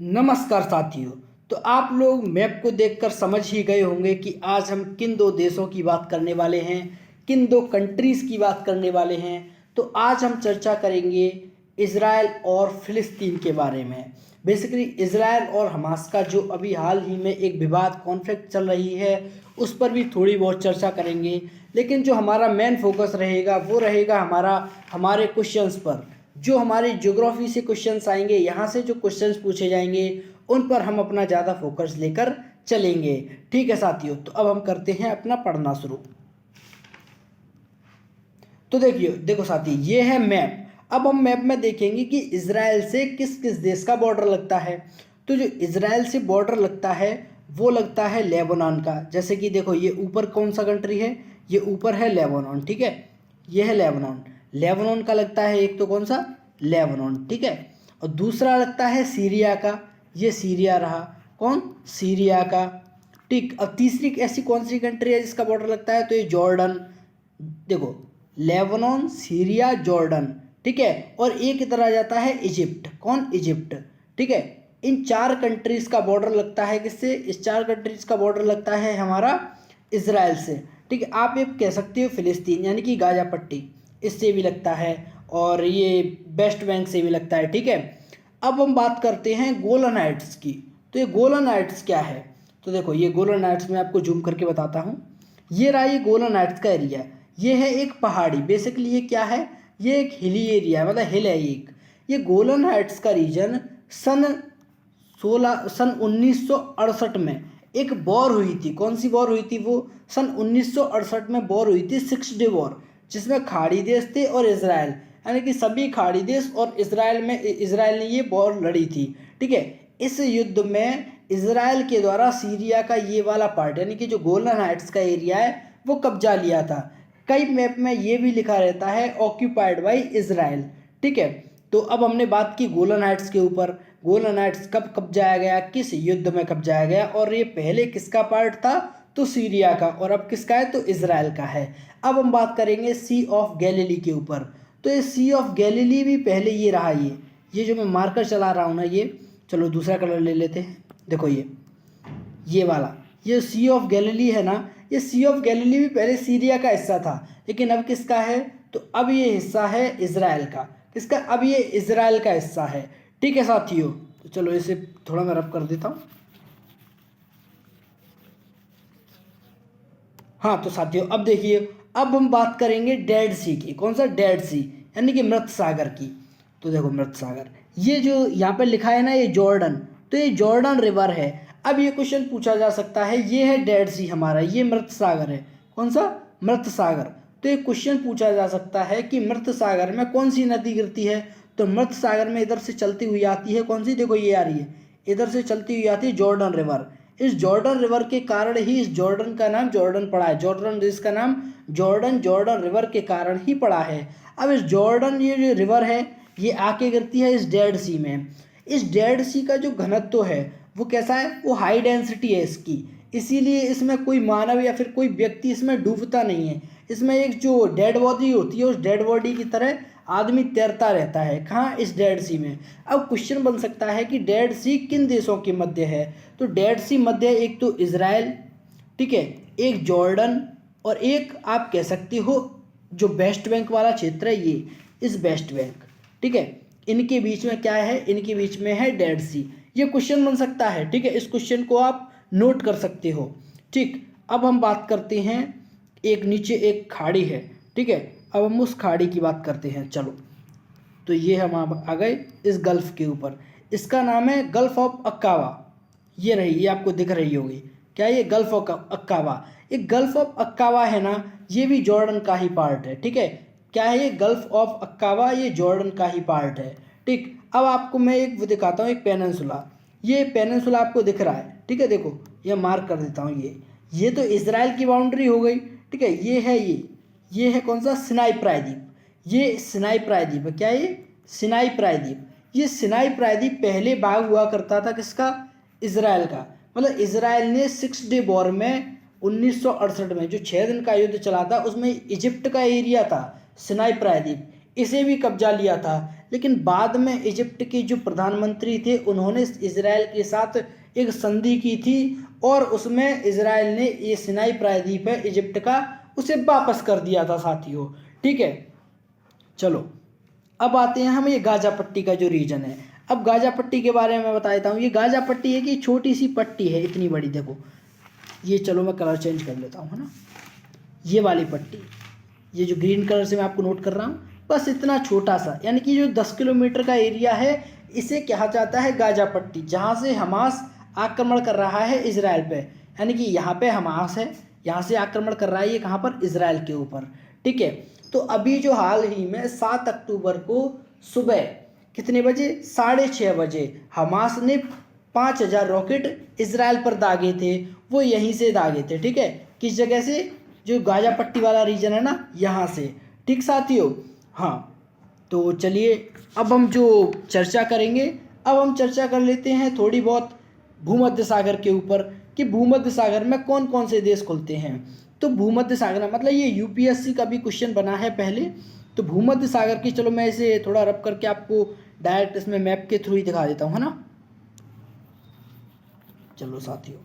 नमस्कार साथियों। तो आप लोग मैप को देखकर समझ ही गए होंगे कि आज हम किन दो देशों की बात करने वाले हैं, किन दो कंट्रीज़ की बात करने वाले हैं। तो आज हम चर्चा करेंगे इज़राइल और फ़िलिस्तीन के बारे में। बेसिकली इज़राइल और हमास का जो अभी हाल ही में एक विवाद कॉन्फ्लिक्ट चल रही है उस पर भी थोड़ी बहुत चर्चा करेंगे। लेकिन जो हमारा मेन फोकस रहेगा वो रहेगा हमारे क्वेश्चंस पर। जो हमारे ज्योग्राफी से क्वेश्चंस आएंगे, यहाँ से जो क्वेश्चंस पूछे जाएंगे उन पर हम अपना ज़्यादा फोकस लेकर चलेंगे। ठीक है साथियों, तो अब हम करते हैं अपना पढ़ना शुरू। तो देखो साथी, ये है मैप। अब हम मैप में देखेंगे कि इज़राइल से किस किस देश का बॉर्डर लगता है। तो जो इज़राइल से बॉर्डर लगता है वो लगता है लेबनान का। जैसे कि देखो, ये ऊपर कौन सा कंट्री है, ये ऊपर है लेबनान। ठीक है, ये है लेबनान। लेबनान का लगता है एक, तो कौन सा, लेबनान। ठीक है, और दूसरा लगता है सीरिया का। ये सीरिया रहा, कौन, सीरिया का। ठीक, अब तीसरी ऐसी कौन सी कंट्री है जिसका बॉर्डर लगता है, तो ये जॉर्डन। देखो, लेबनान, सीरिया, जॉर्डन। ठीक है, और एक इधर आ जाता है इजिप्ट। कौन, इजिप्ट। ठीक है, इन चार कंट्रीज़ का बॉर्डर लगता है किससे, इस चार कंट्रीज़ का बॉर्डर लगता है हमारा इज़राइल से। ठीक है, आप ये कह सकते हो फिलिस्तीन यानी कि गाजा पट्टी, इससे भी लगता है, और ये वेस्ट बैंक से भी लगता है। ठीक है, अब हम बात करते हैं गोलन हाइट्स की। तो ये गोलन हाइट्स क्या है, तो देखो, ये गोलन हाइट्स मैं आपको जूम करके बताता हूँ। ये रहा ये गोलन हाइट्स का एरिया। ये है एक पहाड़ी, बेसिकली ये क्या है, ये एक हिली एरिया है, मतलब हिल है एक। ये गोलन हाइट्स का रीजन सन 1968 में एक वॉर हुई थी। कौन सी वॉर हुई थी, वो सन 1968 में वॉर हुई थी, 6 डे वॉर, जिसमें खाड़ी देश थे और इज़राइल, यानी कि सभी खाड़ी देश और इज़राइल ने ये वॉर लड़ी थी। ठीक है, इस युद्ध में इज़राइल के द्वारा सीरिया का ये वाला पार्ट, यानी कि जो गोलन हाइट्स का एरिया है, वो कब्जा लिया था। कई मैप में ये भी लिखा रहता है ऑक्यूपाइड बाई इज़राइल। ठीक है, तो अब हमने बात की गोलन हाइट्स के ऊपर। गोलन हाइट्स कब कब्जाया गया, किस युद्ध में कब्जाया गया, और ये पहले किसका पार्ट था, तो सीरिया का, और अब किसका है, तो इज़राइल का है। अब हम बात करेंगे सी ऑफ गैलिली के ऊपर। तो ये सी ऑफ गैलिली भी पहले ये रहा, ये जो मैं मार्कर चला रहा हूँ ना, ये, चलो दूसरा कलर ले लेते हैं। देखो, ये वाला, ये सी ऑफ गैलिली है ना, ये सी ऑफ गैलिली भी पहले सीरिया का हिस्सा था, लेकिन अब किसका है, तो अब ये हिस्सा है इज़राइल का। किसका, अब ये इज़राइल का हिस्सा है। ठीक है साथियों, तो चलो इसे थोड़ा मैं रब कर देता हूँ। हाँ, तो साथियों अब देखिए, अब हम बात करेंगे डेड सी की। कौन सा, डेड सी, यानी कि मृत सागर की। तो देखो, मृत सागर, ये जो यहाँ पर लिखा है ना, ये जॉर्डन, तो ये जॉर्डन रिवर है। अब ये क्वेश्चन पूछा जा सकता है, ये है डेड सी हमारा, ये मृत सागर है। कौन सा, मृत सागर। तो ये क्वेश्चन पूछा जा सकता है कि मृत सागर में कौन सी नदी गिरती है। तो मृत सागर में इधर से चलती हुई आती है, कौन सी, देखो ये आ रही है, इधर से चलती हुई आती है जॉर्डन रिवर। इस जॉर्डन रिवर के कारण ही इस जॉर्डन का नाम जॉर्डन पड़ा है। जॉर्डन देश का नाम जॉर्डन रिवर के कारण ही पड़ा है। अब इस जॉर्डन, ये जो रिवर है, ये आके गिरती है इस डेड सी में। इस डेड सी का जो घनत्व है वो कैसा है, वो हाई डेंसिटी है इसकी, इसीलिए इसमें कोई मानव या फिर कोई व्यक्ति इसमें डूबता नहीं है। इसमें एक जो डेड बॉडी होती है, उस डेड बॉडी की तरह आदमी तैरता रहता है। कहाँ, इस डेड सी में। अब क्वेश्चन बन सकता है कि डेड सी किन देशों के मध्य है। तो डेड सी मध्य एक तो इज़राइल, ठीक है, एक जॉर्डन, और एक आप कह सकते हो जो वेस्ट बैंक वाला क्षेत्र है, ये इस वेस्ट बैंक। ठीक है, इनके बीच में क्या है, इनके बीच में है डेड सी। ये क्वेश्चन बन सकता है। ठीक है, इस क्वेश्चन को आप नोट कर सकते हो। ठीक, अब हम बात करते हैं, एक नीचे एक खाड़ी है। ठीक है, अब हम उस खाड़ी की बात करते हैं। चलो, तो ये हम आ गए इस गल्फ़ के ऊपर। इसका नाम है गल्फ़ ऑफ अक्कावा। ये रही, ये आपको दिख रही होगी, क्या, ये गल्फ़ ऑफ अक्कावा। ये गल्फ़ ऑफ अक्कावा है ना, ये भी जॉर्डन का ही पार्ट है। ठीक है, क्या है ये, गल्फ़ ऑफ अक्कावा, ये जॉर्डन का ही पार्ट है। ठीक, अब आपको मैं एक वो दिखाता हूँ, एक पेनिनसुला। ये पेनिनसुला आपको दिख रहा है। ठीक है, देखो, ये मार्क कर देता हूँ। ये तो इज़राइल की बाउंड्री हो गई। ठीक है, ये है कौन सा, सिनाई प्रायद्वीप। ये सिनाई प्रायद्वीप है। क्या है ये, सिनाई प्रायद्वीप। ये सिनाई प्रायद्वीप पहले भाग हुआ करता था किसका, इज़राइल का। मतलब इज़राइल ने 6 डे वॉर में 1968 में जो 6 दिन का युद्ध चला था, उसमें इजिप्ट का एरिया था सिनाई प्रायद्वीप। इसे भी कब्जा लिया था। लेकिन बाद में इजिप्ट के जो प्रधानमंत्री थे उन्होंने इजराइल के साथ एक संधि की थी और उसमें इजराइल ने ये सिनाई प्रायद्वीप है इजिप्ट का, उसे वापस कर दिया था साथियों। ठीक है, चलो अब आते हैं हम ये गाजा पट्टी का जो रीजन है। अब गाजा पट्टी के बारे में मैं बता देता हूँ। ये गाजा पट्टी है कि छोटी सी पट्टी है, इतनी बड़ी, देखो ये, चलो मैं कलर चेंज कर लेता हूँ, है ना, ये वाली पट्टी, ये जो ग्रीन कलर से मैं आपको नोट कर रहा हूँ, बस इतना छोटा सा, यानी कि जो 10 किलोमीटर का एरिया है इसे कहा जाता है गाजा पट्टी, जहाँ से हमास आक्रमण कर रहा है इजराइल पे। यानी कि यहाँ पे हमास है, यहाँ से आक्रमण कर रहा है ये कहाँ पर, इजराइल के ऊपर। ठीक है, तो अभी जो हाल ही में 7 अक्टूबर को सुबह कितने बजे, 6:30 बजे हमास ने 5000 रॉकेट इजराइल पर दागे थे। वो यहीं से दागे थे। ठीक है, किस जगह से, जो गाजा पट्टी वाला रीजन है ना, यहाँ से। ठीक साथियों, हाँ, तो चलिए अब हम जो चर्चा करेंगे, अब हम चर्चा कर लेते हैं थोड़ी बहुत भूमध्य सागर के ऊपर, कि भूमध्य सागर में कौन कौन से देश खुलते हैं। तो भूमध्य सागर में, मतलब ये यूपीएससी का भी क्वेश्चन बना है पहले। तो भूमध्य सागर की, चलो मैं इसे थोड़ा रब करके आपको डायरेक्ट इसमें मैप के थ्रू ही दिखा देता हूँ, है ना। चलो साथियों,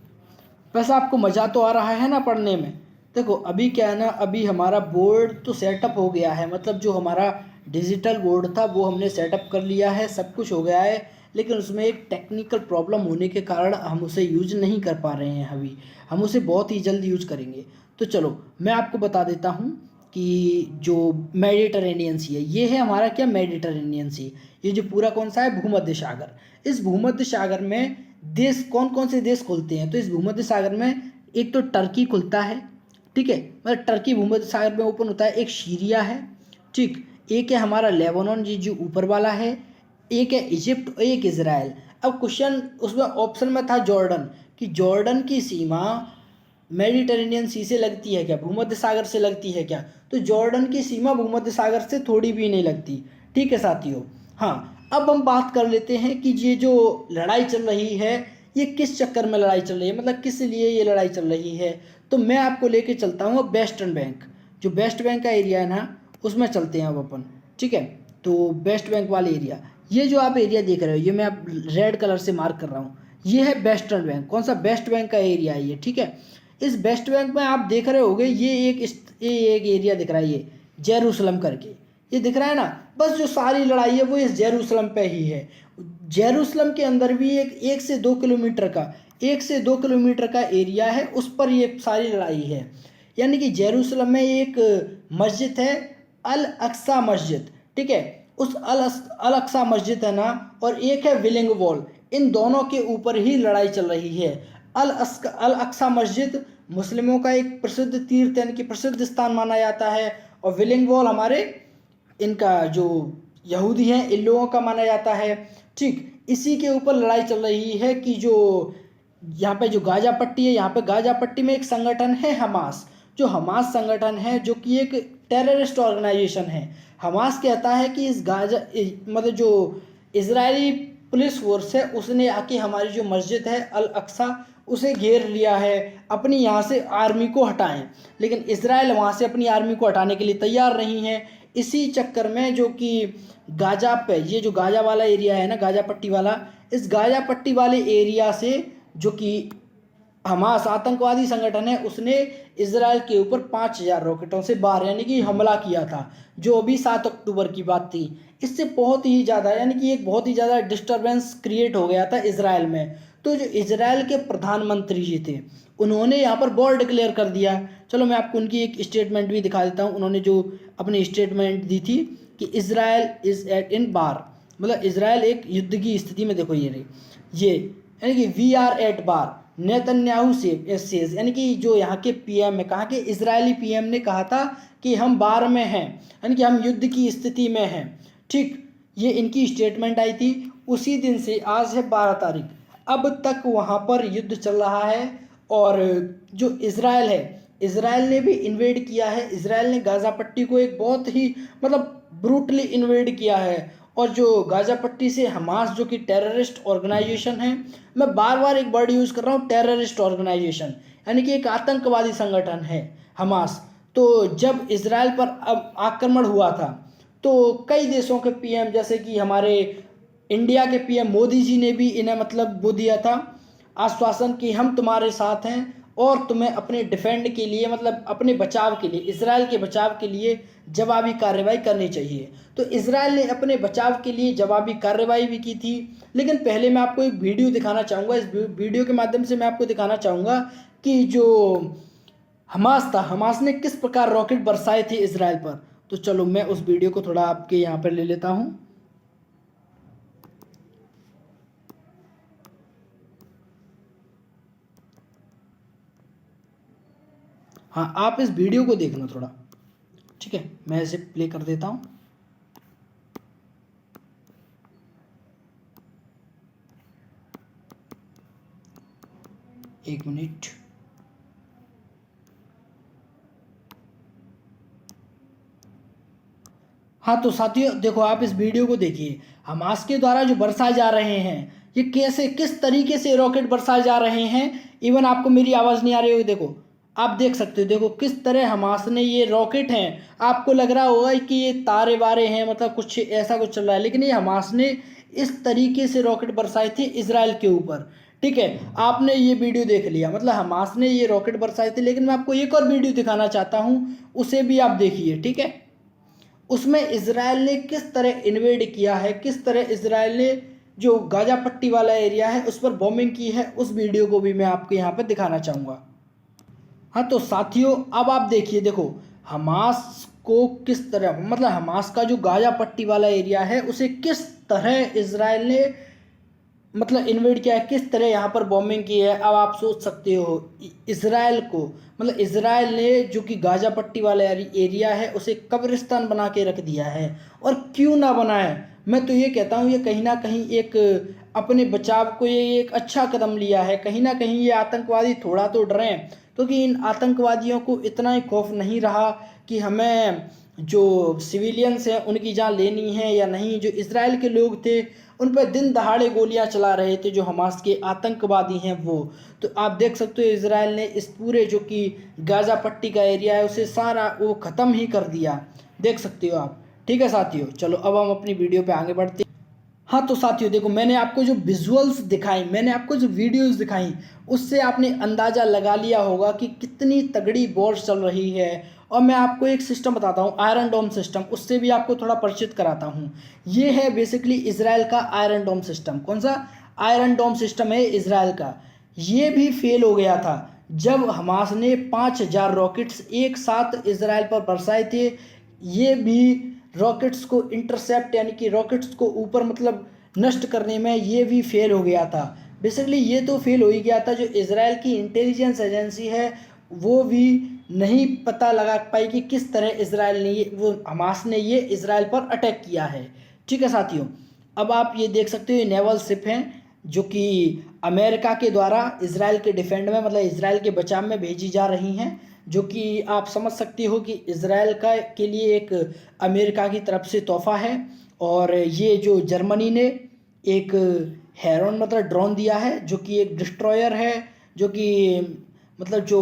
वैसे आपको मज़ा तो आ रहा है ना पढ़ने में। देखो अभी क्या है ना, अभी हमारा बोर्ड तो सेटअप हो गया है, मतलब जो हमारा डिजिटल बोर्ड था वो हमने सेटअप कर लिया है, सब कुछ हो गया है। लेकिन उसमें एक टेक्निकल प्रॉब्लम होने के कारण हम उसे यूज नहीं कर पा रहे हैं अभी, हम उसे बहुत ही जल्द यूज करेंगे। तो चलो मैं आपको बता देता हूँ कि जो मेडिटरेनियन सी है, ये है हमारा क्या, मेडिटरेनियन सी। ये जो पूरा कौन सा है, भूमध्य सागर। इस भूमध्य सागर में देश, कौन कौन से देश खुलते हैं, तो इस भूमध्य सागर में एक तो टर्की खुलता है। ठीक है, मतलब टर्की भूमध्य सागर में ओपन होता है। एक सीरिया है, ठीक, एक है हमारा लेबनान जी जो ऊपर वाला है, एक है इजिप्ट, एक इजराइल। अब क्वेश्चन उसमें ऑप्शन में था जॉर्डन, कि जॉर्डन की सीमा मेडिटेरेनियन सी से लगती है क्या, भूमध्य सागर से लगती है क्या। तो जॉर्डन की सीमा भूमध्य सागर से थोड़ी भी नहीं लगती। ठीक है साथियों, हाँ, अब हम बात कर लेते हैं कि ये जो लड़ाई चल रही है ये किस चक्कर में लड़ाई चल रही है, मतलब किस लिए ये लड़ाई चल रही है। तो मैं आपको लेके चलता हूँ अब वेस्टर्न बैंक, जो वेस्ट बैंक का एरिया है ना, उसमें चलते हैं अब अपन। ठीक है, तो वेस्ट बैंक वाले एरिया, ये जो आप एरिया देख रहे हो, ये मैं आप रेड कलर से मार्क कर रहा हूँ, ये है वेस्टर्न बैंक। कौन सा, वेस्ट बैंक का एरिया है ये। ठीक है, इस वेस्ट बैंक में आप देख रहे होगे ये एक एरिया दिख रहा है, ये जेरूसलम करके, ये दिख रहा है ना। बस जो सारी लड़ाई है वो इस जेरूसलम पे ही है। जेरूसलम के अंदर भी एक से 2 किलोमीटर का, 1 से 2 किलोमीटर का एरिया है, उस पर ये सारी लड़ाई है। यानी कि जेरूसलम में एक मस्जिद है, अल अक्सा मस्जिद। ठीक है, उस अल अक्सा मस्जिद है ना, और एक है विलिंग वॉल, इन दोनों के ऊपर ही लड़ाई चल रही है। अल अक्सा मस्जिद मुस्लिमों का एक प्रसिद्ध तीर्थ यानी कि प्रसिद्ध स्थान माना जाता है, और विलिंग वॉल हमारे इनका जो यहूदी हैं इन लोगों का माना जाता है। ठीक, इसी के ऊपर लड़ाई चल रही है कि जो यहाँ पे जो गाजा पट्टी है, यहाँ पे गाजा पट्टी में एक संगठन है हमास, जो हमास संगठन है जो कि एक टेररिस्ट ऑर्गेनाइजेशन है। हमास कहता है कि इस गाजा मतलब जो इजरायली पुलिस फोर्स है उसने आके हमारी जो मस्जिद है अल अक्सा उसे घेर लिया है, अपनी यहाँ से आर्मी को हटाएं। लेकिन इजराइल वहाँ से अपनी आर्मी को हटाने के लिए तैयार नहीं है। इसी चक्कर में जो कि गाजा पे, ये जो गाजा वाला एरिया है ना, गाजा पट्टी वाला, इस गाजा पट्टी वाले एरिया से जो कि हमास आतंकवादी संगठन है उसने इजराइल के ऊपर 5000 रॉकेटों से बाहर यानी कि हमला किया था, जो अभी 7 अक्टूबर की बात थी। इससे बहुत ही ज़्यादा यानी कि एक बहुत ही ज़्यादा डिस्टर्बेंस क्रिएट हो गया था इजराइल में। तो जो इजराइल के प्रधानमंत्री जी थे उन्होंने यहाँ पर वॉर डिक्लेयर कर दिया। चलो मैं आपको उनकी एक स्टेटमेंट भी दिखा देता हूँ। उन्होंने जो अपनी स्टेटमेंट दी थी कि इजराइल इज़ एट इन बार, मतलब इजराइल एक युद्ध की स्थिति में, देखो ये यानी कि we are at war, Netanyahu says, यानी कि जो यहाँ के पीएम है, कहा कि इजरायली पीएम ने कहा था कि हम बार में हैं, यानी कि हम युद्ध की स्थिति में हैं। ठीक, ये इनकी स्टेटमेंट आई थी। उसी दिन से आज है 12 तारीख, अब तक वहाँ पर युद्ध चल रहा है। और जो इजराइल है, इजराइल ने भी इन्वेड किया है। इजराइल ने गाजा पट्टी को एक बहुत ही मतलब ब्रूटली इन्वेड किया है। और जो गाजा पट्टी से हमास जो कि टेररिस्ट ऑर्गेनाइजेशन है, मैं बार बार एक वर्ड यूज़ कर रहा हूँ, टेररिस्ट ऑर्गेनाइजेशन, यानी कि एक आतंकवादी संगठन है हमास। तो जब इजराइल पर अब आक्रमण हुआ था तो कई देशों के पीएम जैसे कि हमारे इंडिया के पीएम मोदी जी ने भी इन्हें मतलब वो दिया था आश्वासन कि हम तुम्हारे साथ हैं और तुम्हें अपने डिफेंड के लिए मतलब अपने बचाव के लिए, इजराइल के बचाव के लिए जवाबी कार्रवाई करनी चाहिए। तो इजराइल ने अपने बचाव के लिए जवाबी कार्रवाई भी की थी। लेकिन पहले मैं आपको एक वीडियो दिखाना चाहूँगा। इस वीडियो के माध्यम से मैं आपको दिखाना चाहूँगा कि जो हमास था, हमास ने किस प्रकार रॉकेट बरसाए थे इजराइल पर। तो चलो मैं उस वीडियो को थोड़ा आपके यहाँ पर ले लेता हूँ। हाँ, आप इस वीडियो को देखना थोड़ा, ठीक है। मैं इसे प्ले कर देता हूँ। एक मिनट। हाँ तो साथियों देखो, आप इस वीडियो को देखिए। हमास के द्वारा जो बरसाए जा रहे हैं, ये कैसे किस तरीके से रॉकेट बरसाए जा रहे हैं। इवन आपको मेरी आवाज़ नहीं आ रही होगी, देखो आप देख सकते हो। देखो किस तरह हमास ने ये रॉकेट हैं, आपको लग रहा होगा कि ये तारे वारे हैं, मतलब कुछ ऐसा कुछ चल रहा है, लेकिन ये हमास ने इस तरीके से रॉकेट बरसाए थे इजराइल के ऊपर, ठीक है। आपने ये वीडियो देख लिया, मतलब हमास ने ये रॉकेट बरसाए थे। लेकिन मैं आपको एक और वीडियो दिखाना चाहता हूँ, उसे भी आप देखिए, ठीक है। उसमें इजराइल ने किस तरह इन्वेड किया है, किस तरह इजराइल ने जो गाजा पट्टी वाला एरिया है उस पर बॉम्बिंग की है, उस वीडियो को भी मैं आपको यहाँ पर दिखाना चाहूँगा। हाँ तो साथियों अब आप देखिए, देखो हमास को किस तरह मतलब हमास का जो गाजा पट्टी वाला एरिया है उसे किस तरह इजराइल ने मतलब इन्वेड किया है, किस तरह यहाँ पर बॉम्बिंग की है। अब आप सोच सकते हो इजराइल को मतलब इजराइल ने जो कि गाजा पट्टी वाला एरिया है उसे कब्रिस्तान बना के रख दिया है। और क्यों ना बनाए, मैं तो ये कहता हूँ ये कहीं ना कहीं एक अपने बचाव को ये एक अच्छा कदम लिया है। कहीं ना कहीं ये आतंकवादी थोड़ा तो डरें, क्योंकि इन आतंकवादियों को इतना ही खौफ नहीं रहा कि हमें जो सिविलियंस हैं उनकी जान लेनी है या नहीं। जो इजराइल के लोग थे उन पर दिन दहाड़े गोलियां चला रहे थे जो हमास के आतंकवादी हैं वो। तो आप देख सकते हो इजराइल ने इस पूरे जो कि गाजा पट्टी का एरिया है उसे सारा वो ख़त्म ही कर दिया, देख सकते हो आप। ठीक है साथियों, चलो अब हम अपनी वीडियो पे आगे बढ़ते हैं। हाँ तो साथियों देखो, मैंने आपको जो विजुअल्स दिखाई, मैंने आपको जो वीडियोस दिखाई, उससे आपने अंदाज़ा लगा लिया होगा कि कितनी तगड़ी वॉर चल रही है। और मैं आपको एक सिस्टम बताता हूँ, आयरन डोम सिस्टम, उससे भी आपको थोड़ा परिचित कराता हूँ। ये है बेसिकली इजराइल का आयरन डोम सिस्टम। कौन सा आयरन डोम सिस्टम है इजराइल का। ये भी फेल हो गया था जब हमास ने 5000 रॉकेट्स एक साथ इजराइल पर बरसाए थे। ये भी रॉकेट्स को इंटरसेप्ट यानी कि रॉकेट्स को ऊपर मतलब नष्ट करने में ये भी फेल हो गया था। बेसिकली ये तो फेल हो ही गया था, जो इजराइल की इंटेलिजेंस एजेंसी है वो भी नहीं पता लगा पाई कि किस तरह इजराइल ने ये वो हमास ने ये इजराइल पर अटैक किया है। ठीक है साथियों, अब आप ये देख सकते हो ये नेवल शिप हैं जो कि अमेरिका के द्वारा इजराइल के डिफेंड में मतलब इजराइल के बचाव में भेजी जा रही हैं। जो कि आप समझ सकते हो कि इजराइल का के लिए एक अमेरिका की तरफ से तोहफा है। और ये जो जर्मनी ने एक हेरॉन मतलब ड्रोन दिया है जो कि एक डिस्ट्रॉयर है, जो कि मतलब जो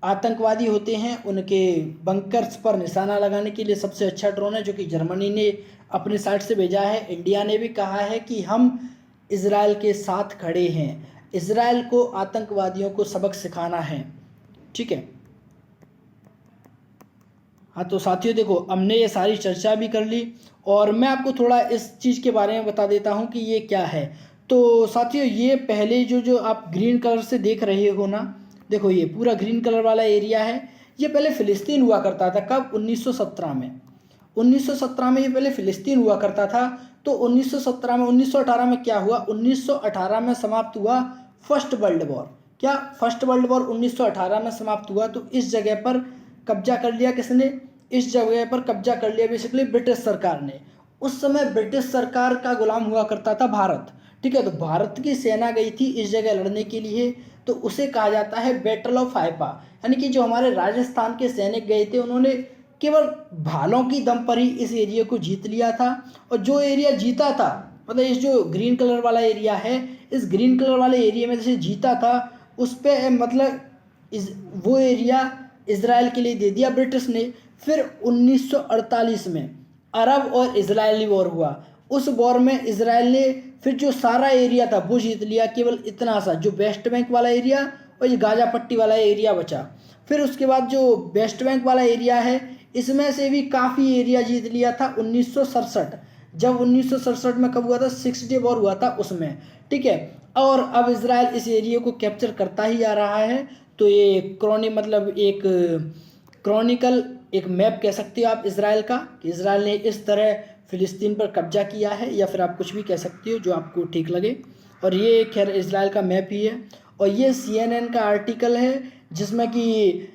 आतंकवादी होते हैं उनके बंकर्स पर निशाना लगाने के लिए सबसे अच्छा ड्रोन है, जो कि जर्मनी ने अपने साइड से भेजा है। इंडिया ने भी कहा है कि हम इजराइल के साथ खड़े हैं, इजराइल को आतंकवादियों को सबक सिखाना है। ठीक है। हाँ तो साथियों देखो, हमने ये सारी चर्चा भी कर ली और मैं आपको थोड़ा इस चीज़ के बारे में बता देता हूँ कि ये क्या है। तो साथियों ये पहले जो जो आप ग्रीन कलर से देख रहे हो ना, देखो ये पूरा ग्रीन कलर वाला एरिया है। ये पहले फ़िलिस्तीन हुआ करता था, कब 1917 में। 1917 में ये पहले फ़िलिस्तीन हुआ करता था। तो 1917 में 1918 में क्या हुआ, 1918 में समाप्त हुआ फर्स्ट वर्ल्ड वॉर। क्या फर्स्ट वर्ल्ड वॉर 1918 में समाप्त हुआ। तो इस जगह पर कब्जा कर लिया किसने, इस जगह पर कब्जा कर लिया बेसिकली ब्रिटिश सरकार ने। उस समय ब्रिटिश सरकार का गुलाम हुआ करता था भारत। ठीक है, तो भारत की सेना गई थी इस जगह लड़ने के लिए, तो उसे कहा जाता है बैटल ऑफ हाइपा। यानी कि जो हमारे राजस्थान के सैनिक गए थे उन्होंने केवल भालों की दम पर ही इस एरिया को जीत लिया था। और जो एरिया जीता था मतलब इस जो ग्रीन कलर वाला एरिया है, इस ग्रीन कलर वाले एरिया में जैसे जीता था उस पर मतलब इस वो एरिया इजराइल के लिए दे दिया ब्रिटिश ने। फिर 1948 में अरब और इजरायली वॉर हुआ। उस वॉर में इसराइल ने फिर जो सारा एरिया था वो जीत लिया, केवल इतना सा जो वेस्ट बैंक वाला एरिया और ये गाजा पट्टी वाला एरिया बचा। फिर उसके बाद जो वेस्ट बैंक वाला एरिया है इसमें से भी काफ़ी एरिया जीत लिया था 1967, जब 1967 में कब हुआ था, 6 डे वॉर हुआ था उसमें, ठीक है। और अब इसराइल इस एरिया को कैप्चर करता ही आ रहा है। तो ये क्रॉनिकल एक मैप कह सकते हो आप इसराइल का, कि इसराइल ने इस तरह फ़िलिस्तीन पर कब्जा किया है, या फिर आप कुछ भी कह सकते हो जो आपको ठीक लगे। और ये खैर इसराइल का मैप ही है। और ये CNN का आर्टिकल है जिसमें कि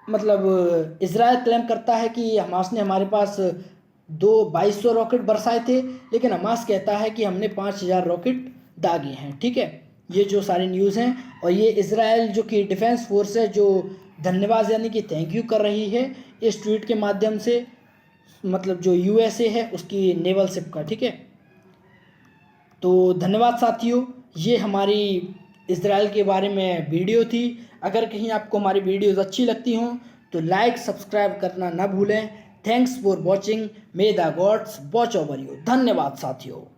मतलब इसराइल क्लेम करता है कि हमास ने हमारे पास 2200 रॉकेट बरसाए थे, लेकिन हमास कहता है कि हमने 5000 रॉकेट दागे हैं, ठीक है। ये जो सारी न्यूज़ हैं, और ये इसराइल जो कि डिफेंस फोर्स है जो धन्यवाद यानी कि थैंक यू कर रही है इस ट्वीट के माध्यम से, मतलब जो USA है उसकी नेवल शिप का, ठीक है। तो धन्यवाद साथियों, ये हमारी इसराइल के बारे में वीडियो थी। अगर कहीं आपको हमारी वीडियोज़ अच्छी लगती हों तो लाइक सब्सक्राइब करना ना भूलें। Thanks for watching, may the gods watch over you. धन्यवाद साथियों।